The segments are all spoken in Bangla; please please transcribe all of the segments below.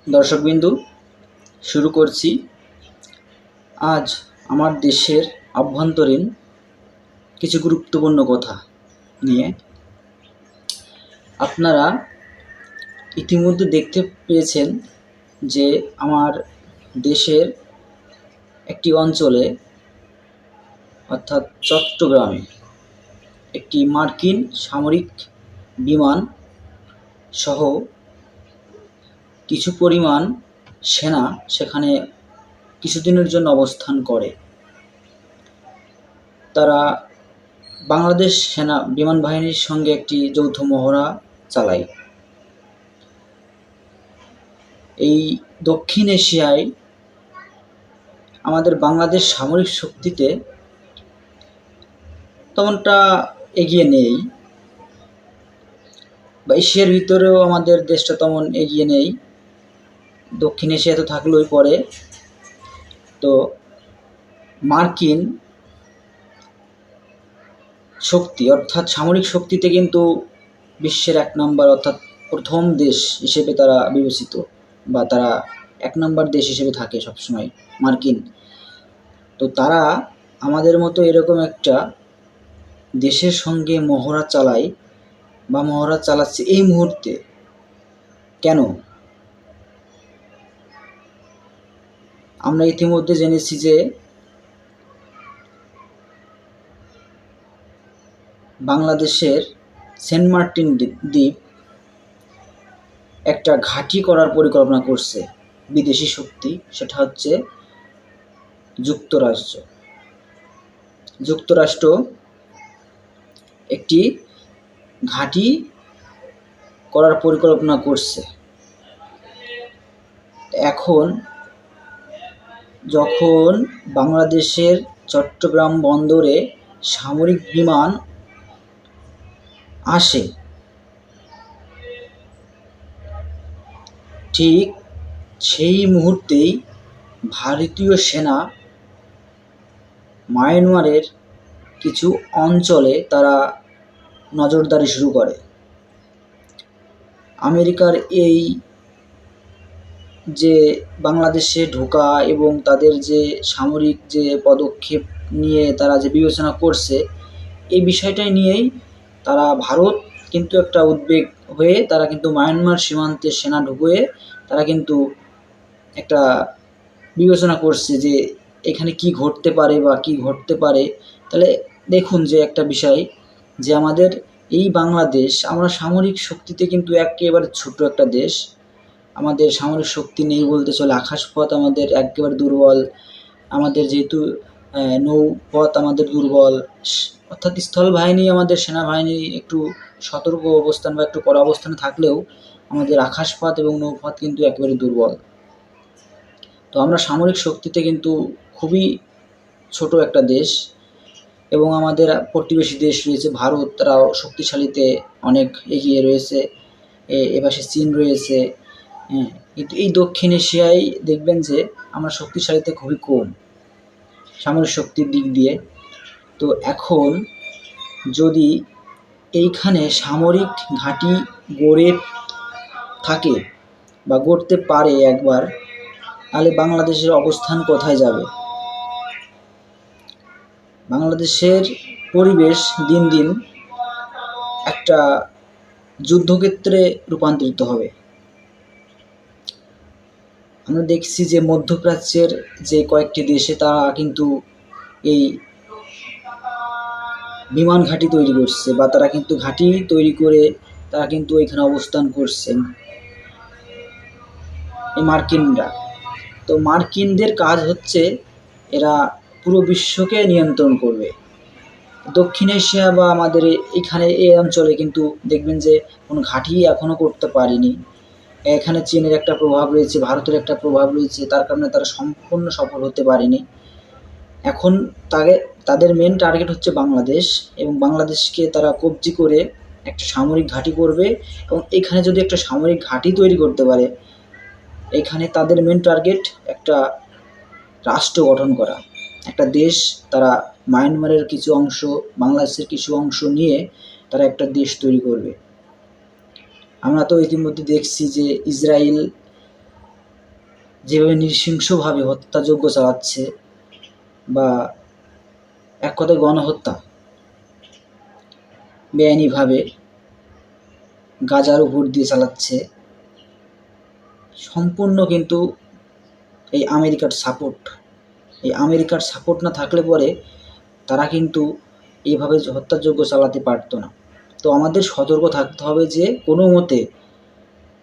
দর্শকবিন্দু, শুরু করছি আজ আমার দেশের আভ্যন্তরীণ কিছু গুরুত্বপূর্ণ কথা নিয়ে। আপনারা ইতিমধ্যে দেখতে পেয়েছেন যে আমার দেশের একটি অঞ্চলে অর্থাৎ চট্টগ্রামে একটি মার্কিন সামরিক বিমান সহ কিছু পরিমাণ সেনা সেখানে কিছুদিনের জন্য অবস্থান করে। তারা বাংলাদেশ সেনা বিমান বাহিনীর সঙ্গে একটি যৌথ মহড়া চালায়। এই দক্ষিণ এশিয়ায় আমাদের বাংলাদেশ সামরিক শক্তিতে তেমনটা এগিয়ে নেই, বা এশিয়ার ভিতরেও আমাদের দেশটা তেমন এগিয়ে নেই। দক্ষিণ এশিয়াতে থাকলেই পরে তো মার্কিন শক্তি অর্থাৎ সামরিক শক্তিতে কিন্তু বিশ্বের ১ নম্বর অর্থাৎ প্রথম দেশ হিসেবে তারা বিবেচিত, বা তারা ১ নম্বর দেশ হিসেবে থাকে সবসময় মার্কিন। তো তারা আমাদের মতো এরকম একটা দেশের সঙ্গে মহড়া চালায় বা মহড়া চালাচ্ছে এই মুহূর্তে। কেন? আমরা ইতিমধ্যে জেনেছি যে বাংলাদেশের সেন্ট মার্টিন দ্বীপ একটা ঘাঁটি করার পরিকল্পনা করছে বিদেশি শক্তি, সেটা হচ্ছে যুক্তরাষ্ট্র। যুক্তরাষ্ট্র একটি ঘাঁটি করার পরিকল্পনা করছে। এখন যখন বাংলাদেশের চট্টগ্রাম বন্দরে সামরিক বিমান আসে, ঠিক সেই মুহূর্তেই ভারতীয় সেনা মায়ানমারের কিছু অঞ্চলে তারা নজরদারি শুরু করে। আমেরিকার এই যে বাংলাদেশে ঢোকা এবং তাদের যে সামরিক যে পদক্ষেপ নিয়ে তারা যে বিবেচনা করছে, এই বিষয়টাই নিয়েই তারা ভারত কিন্তু একটা উদ্বেগ হয়ে তারা কিন্তু মায়ানমার সীমান্তে সেনা ঢুকিয়ে তারা কিন্তু একটা বিবেচনা করছে যে এখানে কি ঘটতে পারে বা কি ঘটতে পারে। তাহলে দেখুন যে একটা বিষয়, যে আমাদের এই বাংলাদেশ, আমরা সামরিক শক্তিতে কিন্তু একেবারে ছোট একটা দেশ। আমাদের সামরিক শক্তি নেই বলতে চলে। আকাশপথ আমাদের একেবারে দুর্বল। আমাদের যেহেতু নৌপথ আমাদের দুর্বল, অর্থাৎ স্থল বাহিনী আমাদের সেনাবাহিনী একটু সতর্ক অবস্থান বা একটু কড়া অবস্থানে থাকলেও আমাদের আকাশপথ এবং নৌপথ কিন্তু একেবারে দুর্বল। তো আমরা সামরিক শক্তিতে কিন্তু খুবই ছোট একটা দেশ, এবং আমাদের প্রতিবেশী দেশ রয়েছে ভারত, তারাও শক্তিশালীতে অনেক এগিয়ে রয়েছে। এপাশে চীন রয়েছে। কিন্তু এই দক্ষিণ এশিয়ায় দেখবেন যে আমরা শক্তিশালীতে খুবই কম সামরিক শক্তির দিক দিয়ে। তো এখন যদি এইখানে সামরিক ঘাঁটি গড়ে থাকে বা গড়তে পারে একবার, তাহলে বাংলাদেশের অবস্থান কোথায় যাবে? বাংলাদেশের পরিবেশ দিন দিন একটা যুদ্ধক্ষেত্রে রূপান্তরিত হবে। আমরা দেখছি যে মধ্যপ্রাচ্যের যে কয়েকটি দেশে তারা কিন্তু এই বিমান ঘাঁটি তৈরি করছে, বা তারা কিন্তু ঘাঁটি তৈরি করে তারা কিন্তু এখানে অবস্থান করছেন এই মার্কিনরা। তো মার্কিনদের কাজ হচ্ছে এরা পুরো বিশ্বকে নিয়ন্ত্রণ করবে। দক্ষিণ এশিয়া বা আমাদের এখানে এই অঞ্চলে কিন্তু দেখবেন যে কোনো ঘাঁটি এখনও করতে পারেনি। এখানে চীনের একটা প্রভাব রয়েছে, ভারতের একটা প্রভাব রয়েছে, তার কারণে তারা সম্পূর্ণ সফল হতে পারেনি। এখন তাদের মেন টার্গেট হচ্ছে বাংলাদেশ, এবং বাংলাদেশকে তারা কবজি করে একটা সামরিক ঘাঁটি করবে, এবং এখানে যদি একটা সামরিক ঘাঁটি তৈরি করতে পারে, এখানে তাদের মেন টার্গেট একটা রাষ্ট্র গঠন করা, একটা দেশ। তারা মায়ানমারের কিছু অংশ, বাংলাদেশের কিছু অংশ নিয়ে তারা একটা দেশ তৈরি করবে। আমরা তো ইতিমধ্যে দেখছি যে ইসরায়েল যেভাবে নৃশংসভাবে হত্যাযজ্ঞ চালাচ্ছে, বা এক কথায় গণহত্যা বেআইনিভাবে গাজার উপর দিয়ে চালাচ্ছে, সম্পূর্ণ কিন্তু এই আমেরিকার সাপোর্ট না থাকলে পরে তারা কিন্তু এইভাবে হত্যাযজ্ঞ চালাতে পারতো না। তো আমাদের সতর্ক থাকতে হবে যে কোনো মতে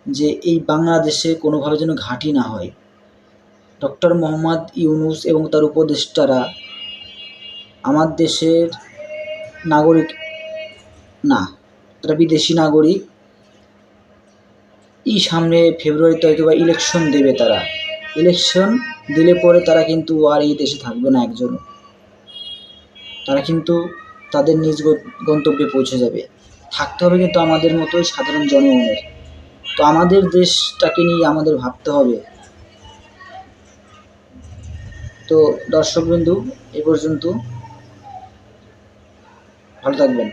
যে এই বাংলাদেশে কোনোভাবে যেন ঘাঁটি না হয়। ডক্টর মোহাম্মদ ইউনূস এবং তার উপদেষ্টারা আমার দেশের নাগরিক না, তারা বিদেশি নাগরিক। সামনে ফেব্রুয়ারিতে হয়তো বা ইলেকশন দেবে, তারা ইলেকশন দিলে পরে তারা কিন্তু আর এই দেশে থাকবে না একজনও, তারা কিন্তু তাদের নিজ গন্তব্যে পৌঁছে যাবে। থাকতে হবে কিন্তু আমাদের মতোই সাধারণ জনগণের। তো আমাদের দেশটাকে নিয়ে আমাদের ভাবতে হবে। তো দর্শকবৃন্দু, এ পর্যন্ত, ভালো থাকবেন।